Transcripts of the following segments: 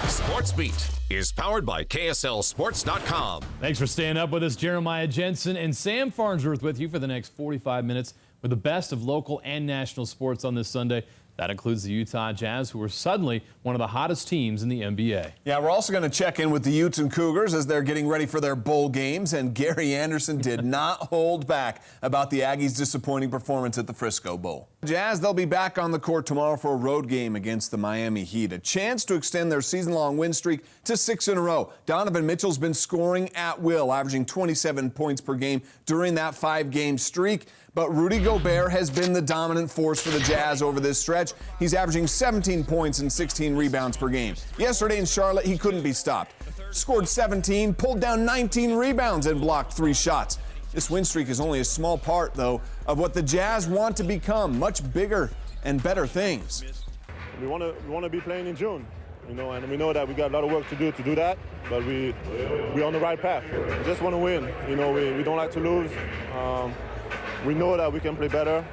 SportsBeat is powered by KSLSports.com. Thanks for staying up with us. Jeremiah Jensen and Sam Farnsworth with you for the next 45 minutes with the best of local and national sports on this Sunday. That includes the Utah Jazz, who are suddenly one of the hottest teams in the NBA. Yeah, we're also going to check in with the Utes and Cougars as they're getting ready for their bowl games. And Gary Anderson did not hold back about the Aggies' disappointing performance at the Frisco Bowl. Jazz, they'll be back on the court tomorrow for a road game against the Miami Heat. A chance to extend their season-long win streak to 6 in a row. Donovan Mitchell's been scoring at will, averaging 27 points per game during that 5-game streak. But Rudy Gobert has been the dominant force for the Jazz over this stretch. He's averaging 17 points and 16 rebounds per game. Yesterday in Charlotte, he couldn't be stopped. Scored 17, pulled down 19 rebounds, and blocked 3 shots. This win streak is only a small part, though, of what the Jazz want to become, much bigger and better things. We want to be playing in June, and we know that we got a lot of work to do that, but we're on the right path. We just want to win. We don't like to lose. We know that we can play better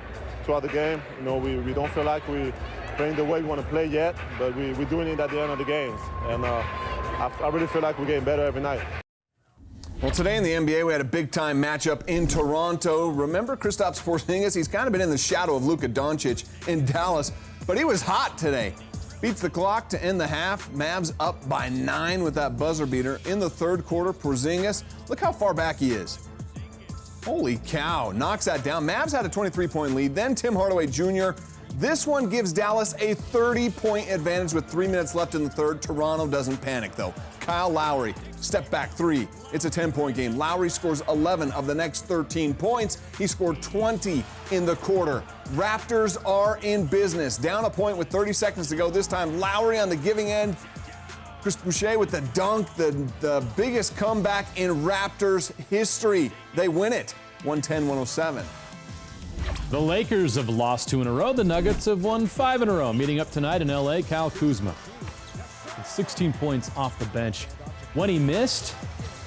throughout the game. We don't feel like we're playing the way we want to play yet, but we're doing it at the end of the games. And I really feel like we're getting better every night. Well, today in the NBA, we had a big-time matchup in Toronto. Remember Kristaps Porzingis? He's kind of been in the shadow of Luka Doncic in Dallas, but he was hot today. Beats the clock to end the half. Mavs up by 9 with that buzzer beater. In the third quarter, Porzingis, look how far back he is. Holy cow, knocks that down. Mavs had a 23-point lead. Then Tim Hardaway Jr. This one gives Dallas a 30-point advantage with 3 minutes left in the third. Toronto doesn't panic, though. Kyle Lowry, step back 3. It's a 10-point game. Lowry scores 11 of the next 13 points. He scored 20 in the quarter. Raptors are in business. Down a point with 30 seconds to go. This time, Lowry on the giving end. Chris Boucher with the dunk, the biggest comeback in Raptors history. They win it, 110-107. The Lakers have lost 2 in a row. The Nuggets have won 5 in a row. Meeting up tonight in L.A., Kyle Kuzma. 16 points off the bench. When he missed,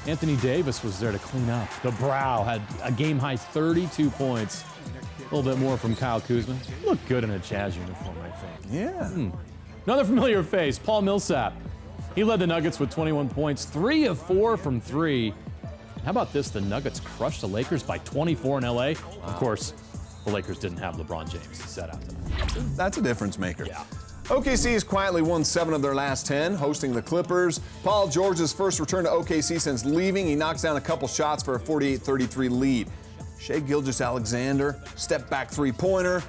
Anthony Davis was there to clean up. The Brow had a game-high 32 points. A little bit more from Kyle Kuzma. Looked good in a Jazz uniform, I think. Yeah. Another familiar face, Paul Millsap. He led the Nuggets with 21 points, 3 of 4 from 3. How about this? The Nuggets crushed the Lakers by 24 in L.A. Wow. Of course, the Lakers didn't have LeBron James. He sat out tonight. That's a difference maker. Yeah. OKC has quietly won 7 of their last 10, hosting the Clippers. Paul George's first return to OKC since leaving. He knocks down a couple shots for a 48-33 lead. Shai Gilgeous-Alexander, step-back three-pointer.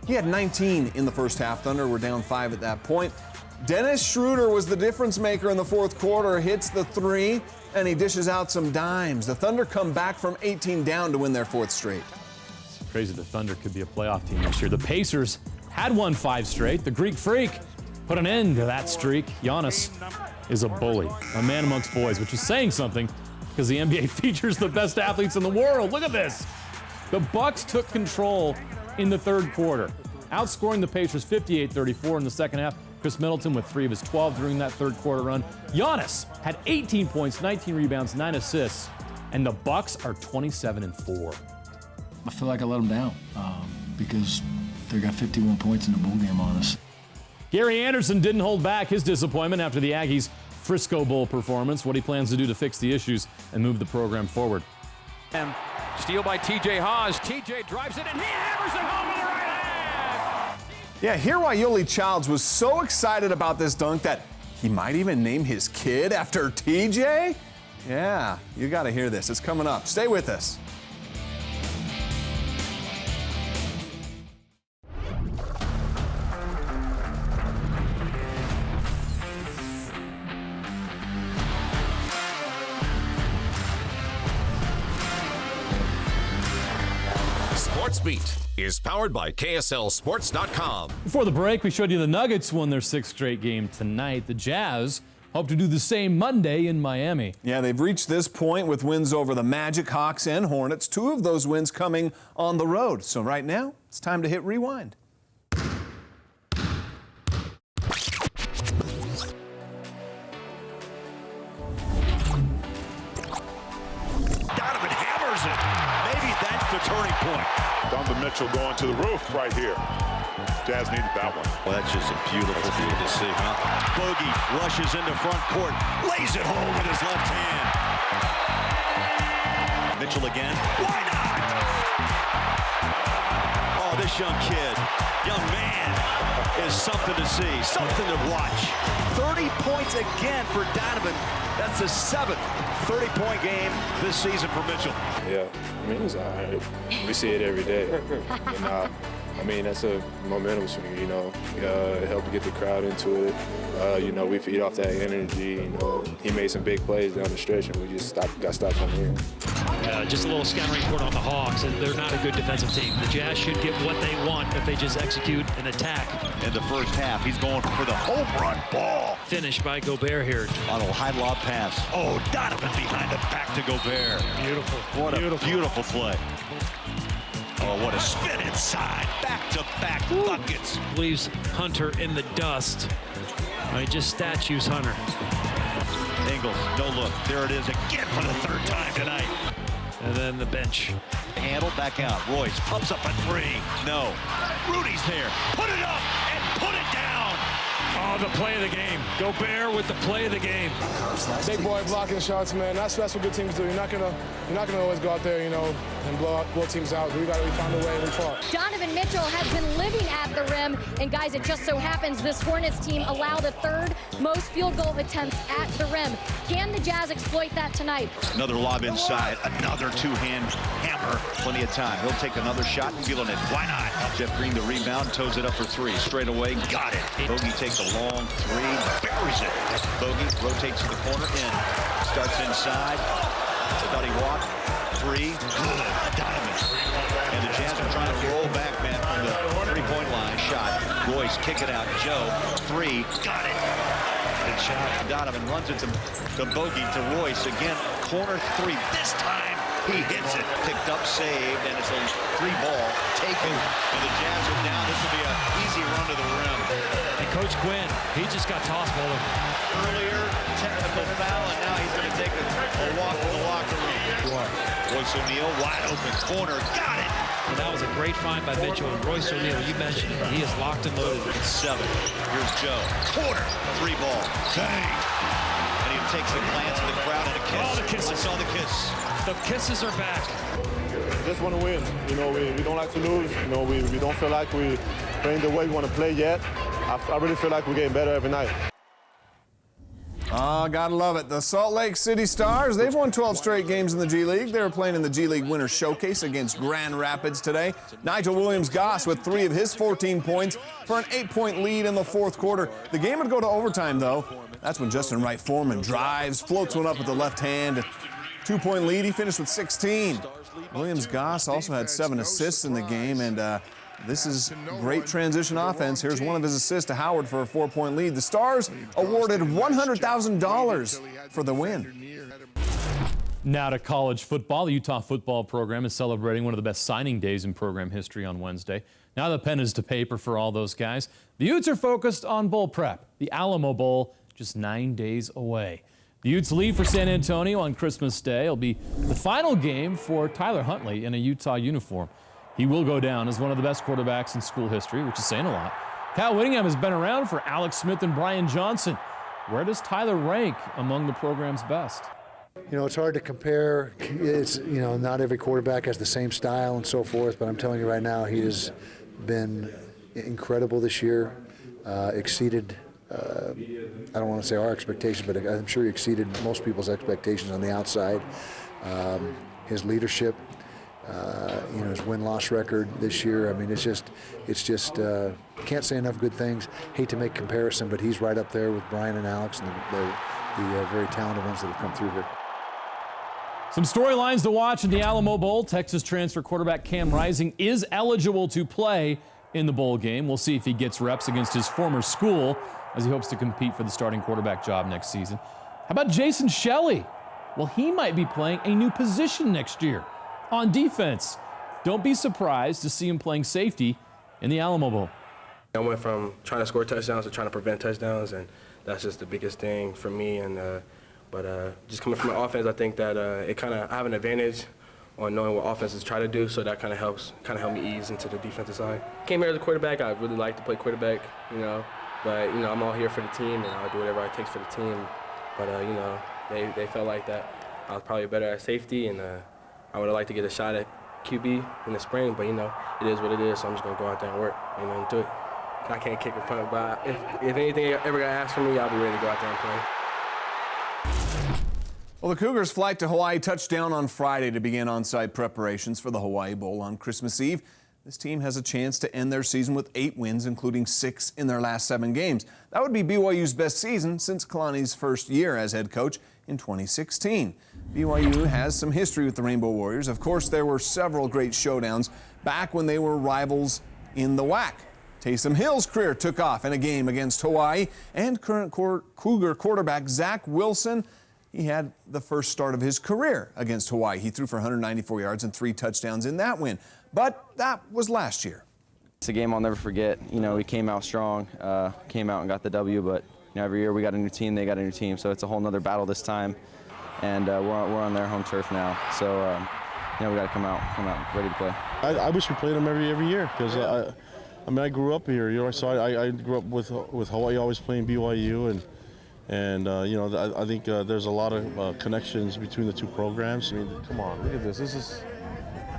He had 19 in the first half. Thunder were down 5 at that point. Dennis Schroeder was the difference maker in the fourth quarter, hits the 3, and he dishes out some dimes. The Thunder come back from 18 down to win their 4th straight. It's crazy the Thunder could be a playoff team this year. The Pacers had won 5 straight. The Greek Freak put an end to that streak. Giannis is a bully, a man amongst boys, which is saying something because the NBA features the best athletes in the world. Look at this. The Bucks took control in the third quarter, outscoring the Pacers 58-34 in the second half. Chris Middleton with 3 of his 12 during that third quarter run. Giannis had 18 points, 19 rebounds, 9 assists, and the Bucks are 27-4. I feel like I let them down because they got 51 points in the bowl game on us. Gary Anderson didn't hold back his disappointment after the Aggies' Frisco Bowl performance, what he plans to do to fix the issues and move the program forward. And steal by T.J. Haws. T.J. drives it, and he hammers it home with the right hand. Yeah, here Yoli Childs was so excited about this dunk that he might even name his kid after TJ? Yeah, you got to hear this. It's coming up. Stay with us. SportsBeat is powered by KSLSports.com. Before the break, we showed you the Nuggets won their 6th straight game tonight. The Jazz hope to do the same Monday in Miami. Yeah, they've reached this point with wins over the Magic, Hawks, and Hornets. 2 of those wins coming on the road. So right now, it's time to hit rewind. turning point. Donovan Mitchell going to the roof right here. Jazz needed that one. Well, that's just a beautiful thing to see, huh? Bogey rushes into front court, lays it home with his left hand. Mitchell again. Why not? Oh, this young kid, young man, is something to see, something to watch. 30 points again for Donovan. That's the 7th 30-point game this season for Mitchell. Yeah, I mean, it's all right. We see it every day. And, I mean, that's a momentum swing, you know. It helped get the crowd into it. You know, we feed off that energy. You know, he made some big plays down the stretch, and we just got stopped from here. Just a little scouting report on the Hawks. They're not a good defensive team. The Jazz should get what they want if they just execute an attack. In the first half, he's going for the home run ball. Finished by Gobert here. On a high lob pass. Oh, Donovan behind the back to Gobert. Beautiful. What a beautiful play. Oh, what a spin inside. Back-to-back buckets. Leaves Hunter in the dust. He just statues Hunter. Ingles, no look. There it is again for the 3rd time tonight. And then the bench. Handle back out. Royce pumps up a 3. No. Rudy's there. Put it up and put it down. Oh, the play of the game. Gobert with the play of the game. Big boy blocking shots, man. That's what good teams do. You're not gonna always go out there, you know, and blow teams out. We found a way and we fought. Donovan Mitchell has been living at the rim, and guys, it just so happens this Hornets team allowed the 3rd most field goal attempts at the rim. Can the Jazz exploit that tonight? Another lob inside, another 2-hand hammer. Plenty of time. He'll take another shot and feeling it. Why not? Jeff Green the rebound, toes it up for 3. Straight away, got it. Bogey takes a long 3, buries it. Bogey rotates to the corner, in. Starts inside. I thought he walked. 3, good. Donovan. And the Jazz are trying to roll back, man, from the 3-point line. Shot. Royce, kick it out. Joe, 3, got it. Good shot. Donovan runs it to Bogey, to Royce. Again, corner 3. This time, he hits it. Picked up, saved, and it's a 3-ball taken. And the Jazz are down. This will be an easy run to the rim. And Coach Quinn, he just got toss-balled. Earlier, technical foul, and now he's going to take a walk to the locker room. Royce O'Neal, wide open corner, got it. And that was a great find by Mitchell. And Royce O'Neal, you mentioned it, he is locked and loaded. 7. Here's Joe. Corner. 3-ball. Bang. And he takes a glance at the crowd and a kiss. Oh, the kisses. I saw the kiss. The kisses are back. Just want to win. You know, we don't like to lose. You know, we don't feel like we're playing the way we want to play yet. I really feel like we're getting better every night. Gotta love it. The Salt Lake City Stars, they've won 12 straight games in the G League. They were playing in the G League Winter Showcase against Grand Rapids today. Nigel Williams-Goss with 3 of his 14 points for an 8-point lead in the 4th quarter. The game would go to overtime, though. That's when Justin Wright Foreman drives, floats one up with the left hand. 2-point lead, he finished with 16. Williams-Goss also had 7 assists in the game, and this is great transition offense. Here's one of his assists to Howard for a 4-point lead. The Stars awarded $100,000 for the win. Now to college football. The Utah football program is celebrating one of the best signing days in program history on Wednesday. Now the pen is to paper for all those guys. The Utes are focused on bowl prep. The Alamo Bowl just 9 days away. The Utes leave for San Antonio on Christmas Day. It'll be the final game for Tyler Huntley in a Utah uniform. He will go down as one of the best quarterbacks in school history, which is saying a lot. Cal Whittingham has been around for Alex Smith and Brian Johnson. Where does Tyler rank among the program's best? You know, it's hard to compare. It's, you know, not every quarterback has the same style and so forth, but I'm telling you right now, he has been incredible this year, exceeded, I don't want to say our expectations, but I'm sure he exceeded most people's expectations on the outside. His leadership, you know, his win-loss record this year. I mean, it's just can't say enough good things. Hate to make comparison, but he's right up there with Brian and Alex and the very talented ones that have come through here. Some storylines to watch in the Alamo Bowl. Texas transfer quarterback Cam Rising is eligible to play in the bowl game. We'll see if he gets reps against his former school as he hopes to compete for the starting quarterback job next season. How about Jason Shelley? Well, he might be playing a new position next year on defense. Don't be surprised to see him playing safety in the Alamo Bowl. I went from trying to score touchdowns to trying to prevent touchdowns, and that's just the biggest thing for me. And but just coming from the offense, I think that I have an advantage on knowing what offenses try to do, so that kind of helped me ease into the defensive side. Came here as a quarterback. I really like to play quarterback, but I'm all here for the team, and I'll do whatever it takes for the team. But they felt like that I was probably better at safety, and I would have liked to get a shot at QB in the spring, but it is what it is, so I'm just gonna go out there and work, and do it. I can't kick a punt, but if anything ever got asked for me, I'll be ready to go out there and play. Well, the Cougars' flight to Hawaii touched down on Friday to begin on-site preparations for the Hawaii Bowl on Christmas Eve. This team has a chance to end their season with 8 wins, including 6 in their last 7 games. That would be BYU's best season since Kalani's first year as head coach in 2016. BYU has some history with the Rainbow Warriors. Of course, there were several great showdowns back when they were rivals in the WAC. Taysom Hill's career took off in a game against Hawaii, and current Cougar quarterback Zach Wilson, he had the first start of his career against Hawaii. He threw for 194 yards and 3 touchdowns in that win. But that was last year. It's a game I'll never forget. We came out strong, came out and got the W, but every year we got a new team, they got a new team, so it's a whole nother battle this time. And we're on their home turf now, so we got to come out ready to play. I wish we played them every year, because I grew up here, so I grew up with Hawaii always playing BYU, and I think there's a lot of connections between the two programs. I mean, come on, look at this.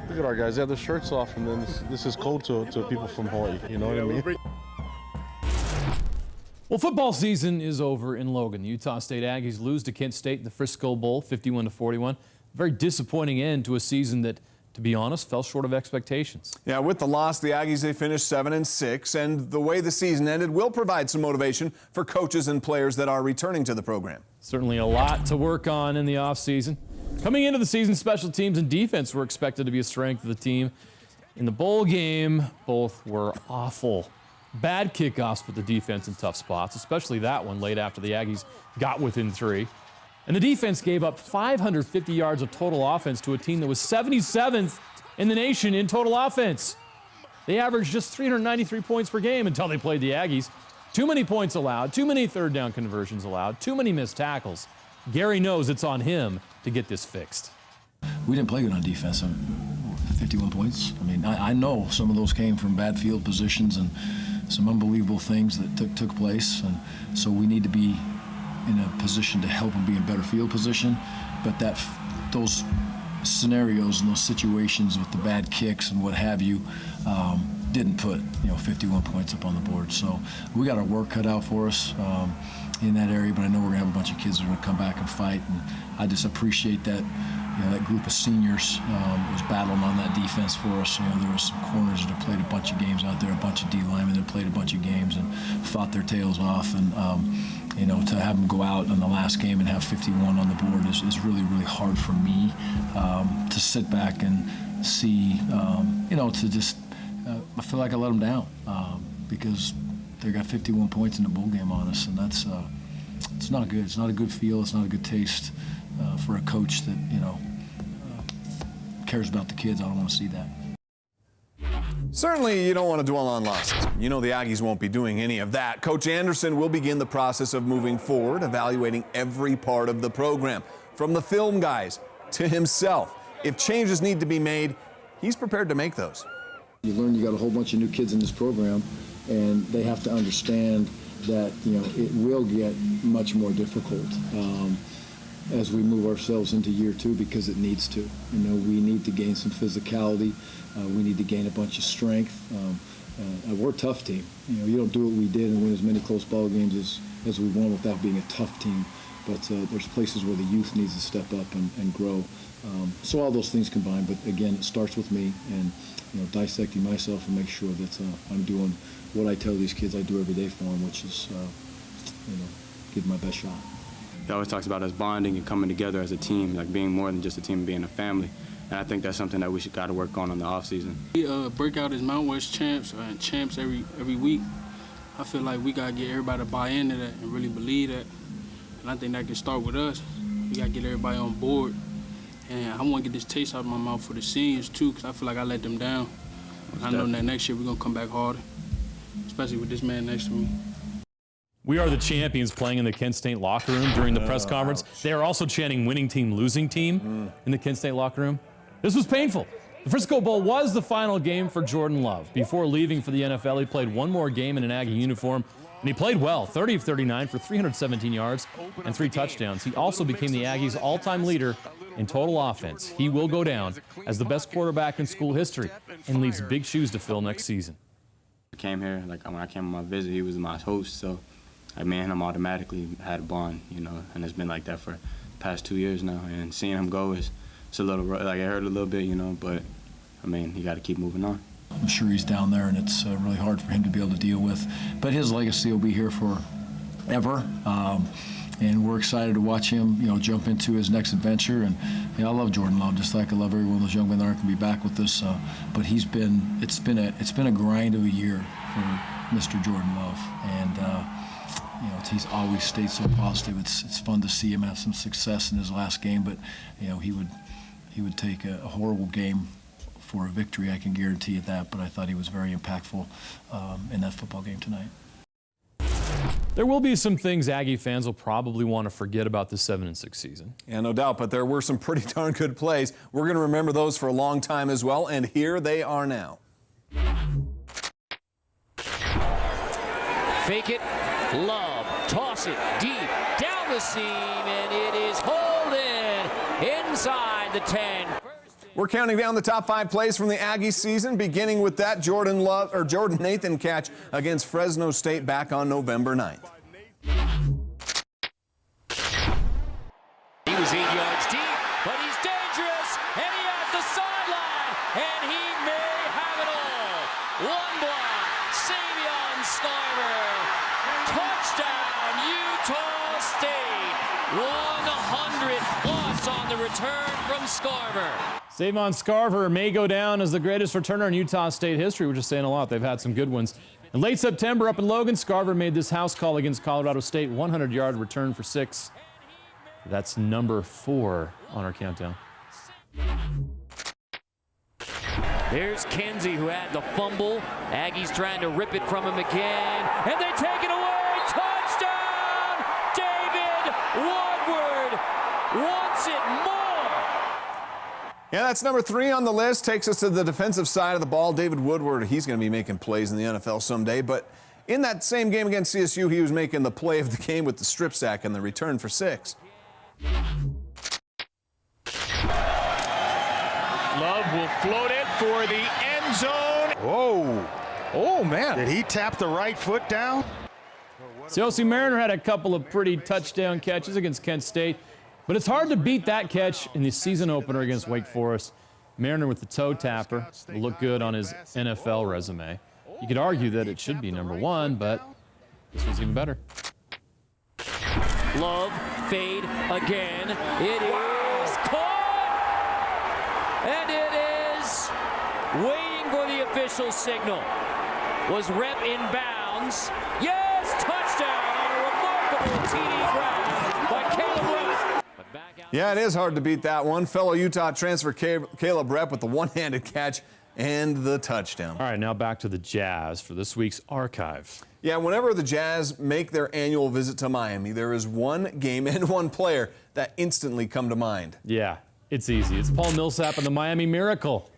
Look at our guys. They have their shirts off, and then this is cold to people from Hawaii. You know what I mean? Well, football season is over in Logan. The Utah State Aggies lose to Kent State in the Frisco Bowl, 51-41. Very disappointing end to a season that, to be honest, fell short of expectations. Yeah, with the loss, the Aggies, they finished 7-6, and the way the season ended will provide some motivation for coaches and players that are returning to the program. Certainly a lot to work on in the offseason. Coming into the season, special teams and defense were expected to be a strength of the team. In the bowl game, both were awful. Bad kickoffs put the defense in tough spots, especially that one late after the Aggies got within 3. And the defense gave up 550 yards of total offense to a team that was 77th in the nation in total offense. They averaged just 393 points per game until they played the Aggies. Too many points allowed, too many third down conversions allowed, too many missed tackles. Gary knows it's on him to get this fixed. We didn't play good on defense. 51 points. I mean, I know some of those came from bad field positions and some unbelievable things that took place, and so we need to be in a position to help them be in better field position. But those scenarios and those situations with the bad kicks and what have you didn't put 51 points up on the board. So we got our work cut out for us in that area. But I know we're gonna have a bunch of kids that are gonna come back and fight, and I just appreciate that. That group of seniors was battling on that defense for us. There were some corners that have played a bunch of games out there, a bunch of D linemen that played a bunch of games and fought their tails off. And to have them go out in the last game and have 51 on the board is really, really hard for me to sit back and see. To just I feel like I let them down because they got 51 points in the bowl game on us, and that's it's not good. It's not a good feel. It's not a good taste. For a coach that, cares about the kids. I don't want to see that. Certainly you don't want to dwell on losses. The Aggies won't be doing any of that. Coach Anderson will begin the process of moving forward, evaluating every part of the program, from the film guys to himself. If changes need to be made, he's prepared to make those. You learn you got a whole bunch of new kids in this program, and they have to understand that, it will get much more difficult. As we move ourselves into year 2, because it needs to. We need to gain some physicality. We need to gain a bunch of strength. We're a tough team. You don't do what we did and win as many close ball games as we won without being a tough team. But there's places where the youth needs to step up and grow. So all those things combined. But again, it starts with me and dissecting myself and make sure that I'm doing what I tell these kids I do every day for them, which is give my best shot. He always talks about us bonding and coming together as a team, like being more than just a team, being a family. And I think that's something that we should got to work on the off season. We break out as Mount West champs and champs every week. I feel like we got to get everybody to buy into that and really believe that. And I think that can start with us. We got to get everybody on board. And I want to get this taste out of my mouth for the seniors too, because I feel like I let them down. I know that next year we're going to come back harder, especially with this man next to me. We are the champions playing in the Kent State locker room during the press conference. They are also chanting winning team, losing team in the Kent State locker room. This was painful. The Frisco Bowl was the final game for Jordan Love. Before leaving for the NFL, he played one more game in an Aggie uniform, and he played well, 30 of 39 for 317 yards and 3 touchdowns. He also became the Aggies' all-time leader in total offense. He will go down as the best quarterback in school history and leaves big shoes to fill next season. I came here, like when I came on my visit, he was my host, so me and him automatically had a bond, you know, and it's been like that for the past 2 years now. And seeing him go it's a little, like, it hurt a little bit, you know, but I mean, you got to keep moving on. I'm sure he's down there, and it's really hard for him to be able to deal with. But his legacy will be here forever, and we're excited to watch him, you know, jump into his next adventure. And you know, I love Jordan Love, just like I love every one of those young men that aren't going to be back with us. But it's been a grind of a year for Mr. Jordan Love, and you know, he's always stayed so positive. It's fun to see him have some success in his last game, but you know, he would take a horrible game for a victory, I can guarantee you that, but I thought he was very impactful in that football game tonight. There will be some things Aggie fans will probably want to forget about the 7-6 season. Yeah, no doubt, but there were some pretty darn good plays. We're going to remember those for a long time as well, and here they are now. Fake it, Love, toss it deep, down the seam, and it is Holden inside the 10. We're counting down the top 5 plays from the Aggie season, beginning with that Jordan Nathan catch against Fresno State back on November 9th. He was 8 yards deep, but he's dangerous, and he has the sideline, and he may have it all. One block, Savion Scarver, touchdown, Utah State, 100 plus on the return from Scarver. Savion Scarver may go down as the greatest returner in Utah State history, which is saying a lot. They've had some good ones. In late September up in Logan, Scarver made this house call against Colorado State, 100-yard return for 6. That's number 4 on our countdown. There's Kenzie, who had the fumble. Aggies trying to rip it from him again, and they take it away. Touchdown! David Woodward wants it more. Yeah, that's number 3 on the list. Takes us to the defensive side of the ball. David Woodward, he's going to be making plays in the NFL someday. But in that same game against CSU, he was making the play of the game with the strip sack and the return for 6. Love will float it for the end zone. Whoa. Oh, man. Did he tap the right foot down? CLC Mariner had a couple of pretty touchdown catches against Kent State. But it's hard to beat that catch in the season opener against Wake Forest. Mariner with the toe tapper will look good on his NFL resume. You could argue that it should be number 1, but this was even better. Love, fade again. It is caught! And it is waiting for the official signal. Was rep in bounds. Yes, touchdown on a remarkable TD grab by Caleb Rep. Yeah, it is hard to beat that one. Fellow Utah transfer Caleb Rep with the one-handed catch and the touchdown. All right, now back to the Jazz for this week's archive. Yeah, whenever the Jazz make their annual visit to Miami, there is one game and one player that instantly come to mind. Yeah, it's easy. It's Paul Millsap and the Miami Miracle.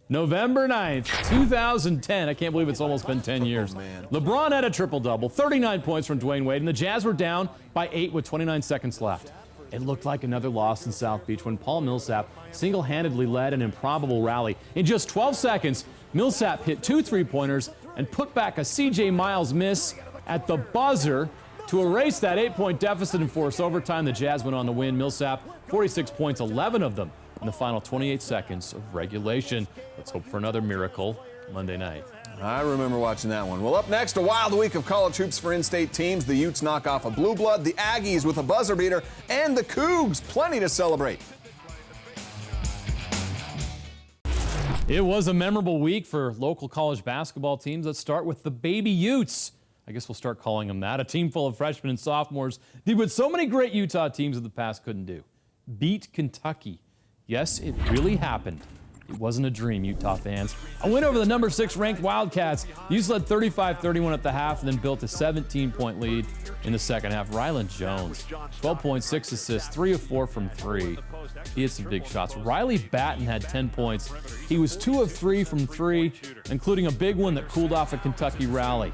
November 9th, 2010. I can't believe it's almost been 10 years. Man. LeBron had a triple-double, 39 points from Dwayne Wade, and the Jazz were down by 8 with 29 seconds left. It looked like another loss in South Beach when Paul Millsap single-handedly led an improbable rally. In just 12 seconds, Millsap hit 2 3-pointers and put back a C.J. Miles miss at the buzzer to erase that 8-point deficit and force overtime. The Jazz went on to win. Millsap, 46 points, 11 of them in the final 28 seconds of regulation. Let's hope for another miracle Monday night. I remember watching that one. Well, up next, a wild week of college hoops for in-state teams. The Utes knock off a blue blood, the Aggies with a buzzer beater, and the Cougs. Plenty to celebrate. It was a memorable week for local college basketball teams. Let's start with the Baby Utes. I guess we'll start calling them that. A team full of freshmen and sophomores did what so many great Utah teams of the past couldn't do. Beat Kentucky. Yes, it really happened. It wasn't a dream, Utah fans. A win over the number 6 ranked Wildcats. The Utes led 35-31 at the half and then built a 17-point lead in the second half. Ryland Jones, 12 points, 6 assists, 3 of 4 from 3. He had some big shots. Riley Batten had 10 points. He was 2 of 3 from 3, including a big one that cooled off a Kentucky rally.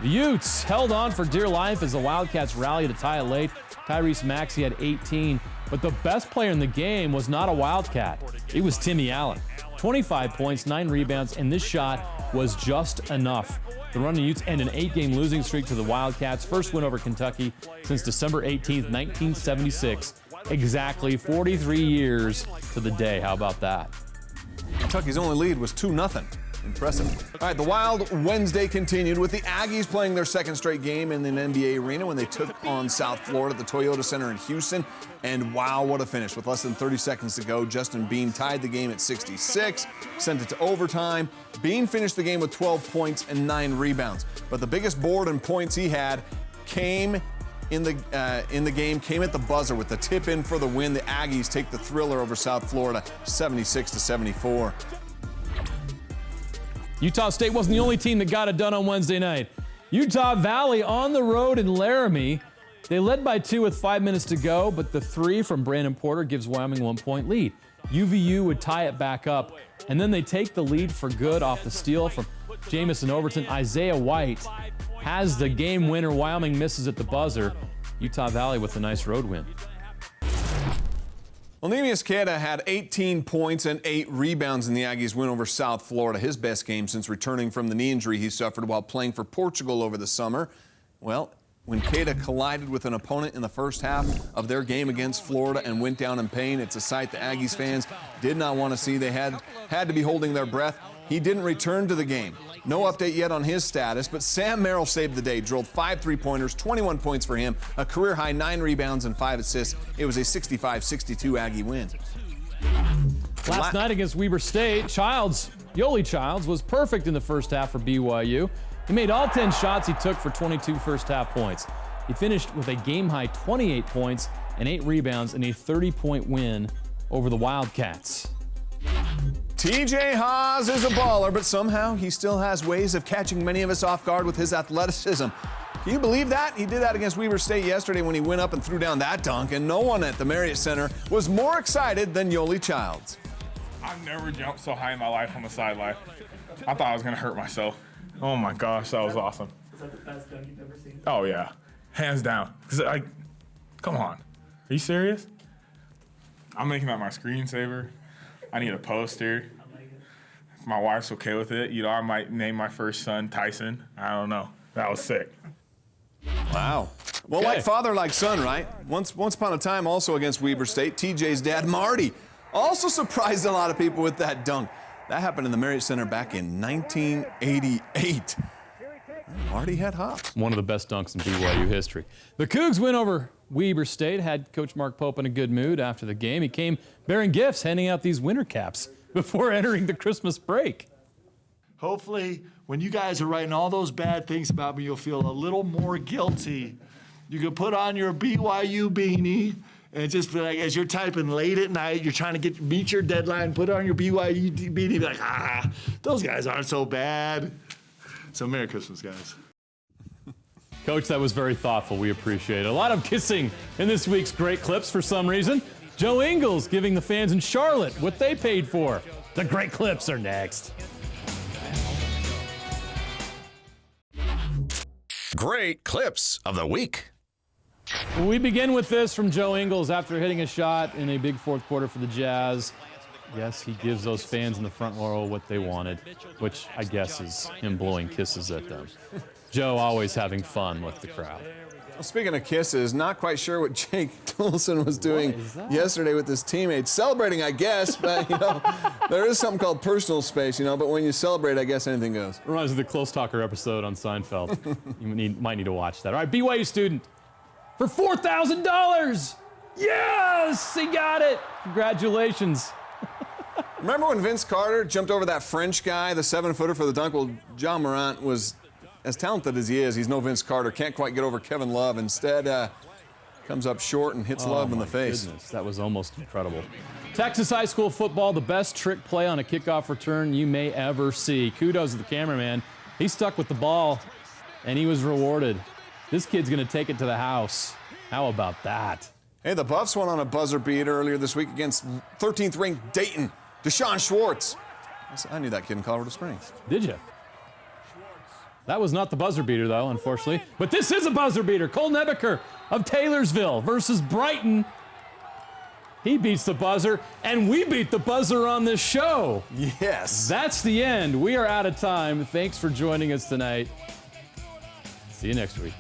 The Utes held on for dear life as the Wildcats rallied to tie it late. Tyrese Maxey had 18, but the best player in the game was not a Wildcat. It was Timmy Allen. 25 points, 9 rebounds, and this shot was just enough. The Running Utes end an 8-game losing streak to the Wildcats. First win over Kentucky since December 18th, 1976. Exactly 43 years to the day. How about that? Kentucky's only lead was 2-0. Impressive. All right, the Wild Wednesday continued with the Aggies playing their second straight game in an NBA arena when they took on South Florida at the Toyota Center in Houston. And wow, what a finish. With less than 30 seconds to go, Justin Bean tied the game at 66, sent it to overtime. Bean finished the game with 12 points and 9 rebounds. But the biggest board and points he had came in the game came at the buzzer with the tip in for the win. The Aggies take the thriller over South Florida 76-74. Utah State wasn't the only team that got it done on Wednesday night. Utah Valley on the road in Laramie. They led by 2 with 5 minutes to go, but the 3 from Brandon Porter gives Wyoming a 1-point lead. UVU would tie it back up, and then they take the lead for good off the steal from Jamison Overton. Isaiah White has the game winner. Wyoming misses at the buzzer. Utah Valley with a nice road win. Well, Neemias Queda had 18 points and 8 rebounds in the Aggies' win over South Florida, his best game since returning from the knee injury he suffered while playing for Portugal over the summer. Well, when Queda collided with an opponent in the first half of their game against Florida and went down in pain, it's a sight the Aggies fans did not want to see. They had to be holding their breath. He didn't return to the game. No update yet on his status, but Sam Merrill saved the day, drilled 5 three-pointers, 21 points for him, a career-high 9 rebounds and 5 assists. It was a 65-62 Aggie win. Last night against Weber State, Yoli Childs was perfect in the first half for BYU. He made all 10 shots he took for 22 first-half points. He finished with a game-high 28 points and 8 rebounds in a 30-point win over the Wildcats. TJ Haas is a baller, but somehow he still has ways of catching many of us off guard with his athleticism. Can you believe that? He did that against Weber State yesterday when he went up and threw down that dunk, and no one at the Marriott Center was more excited than Yoli Childs. I've never jumped so high in my life on the sideline. I thought I was going to hurt myself. Oh my gosh, that was awesome. Is that the best dunk you've ever seen? Oh yeah, hands down. Come on, are you serious? I'm making that my screensaver. I need a poster. If my wife's okay with it, I might name my first son Tyson. I don't know. That was sick. Wow. Well, Okay. like father, like son, right? Once upon a time, also against Weber State, TJ's dad, Marty, also surprised a lot of people with that dunk. That happened in the Marriott Center back in 1988. Marty had hops. One of the best dunks in BYU history. The Cougs win over Weber State, had Coach Mark Pope in a good mood after the game. He came bearing gifts, handing out these winter caps before entering the Christmas break. Hopefully, when you guys are writing all those bad things about me, you'll feel a little more guilty. You can put on your BYU beanie and just be like, as you're typing late at night, you're trying to meet your deadline, put on your BYU beanie, be like, those guys aren't so bad. So Merry Christmas, guys. Coach, that was very thoughtful. We appreciate it. A lot of kissing in this week's Great Clips for some reason. Joe Ingles giving the fans in Charlotte what they paid for. The Great Clips are next. Great Clips of the Week. We begin with this from Joe Ingles after hitting a shot in a big fourth quarter for the Jazz. Yes, he gives those fans in the front row what they wanted, which I guess is him blowing kisses at them. Joe always having fun with the crowd. Well, speaking of kisses, not quite sure what Jake Toolson was doing yesterday with his teammates. Celebrating, I guess, but, there is something called personal space, but when you celebrate, I guess anything goes. Reminds me of the Close Talker episode on Seinfeld. You might need to watch that. All right, BYU student for $4,000. Yes, he got it. Congratulations. Remember when Vince Carter jumped over that French guy, the 7-footer for the dunk? Well, John Morant was as talented as he is. He's no Vince Carter. Can't quite get over Kevin Love. Instead, Comes up short and hits Love in the face. Goodness, that was almost incredible. Texas high school football, the best trick play on a kickoff return you may ever see. Kudos to the cameraman. He stuck with the ball, and he was rewarded. This kid's going to take it to the house. How about that? Hey, the Buffs went on a buzzer beat earlier this week against 13th ranked Dayton. Deshaun Schwartz. I knew that kid in Colorado Springs. Did you? That was not the buzzer beater, though, unfortunately. But this is a buzzer beater. Cole Nebeker of Taylorsville versus Brighton. He beats the buzzer, and we beat the buzzer on this show. Yes. That's the end. We are out of time. Thanks for joining us tonight. See you next week.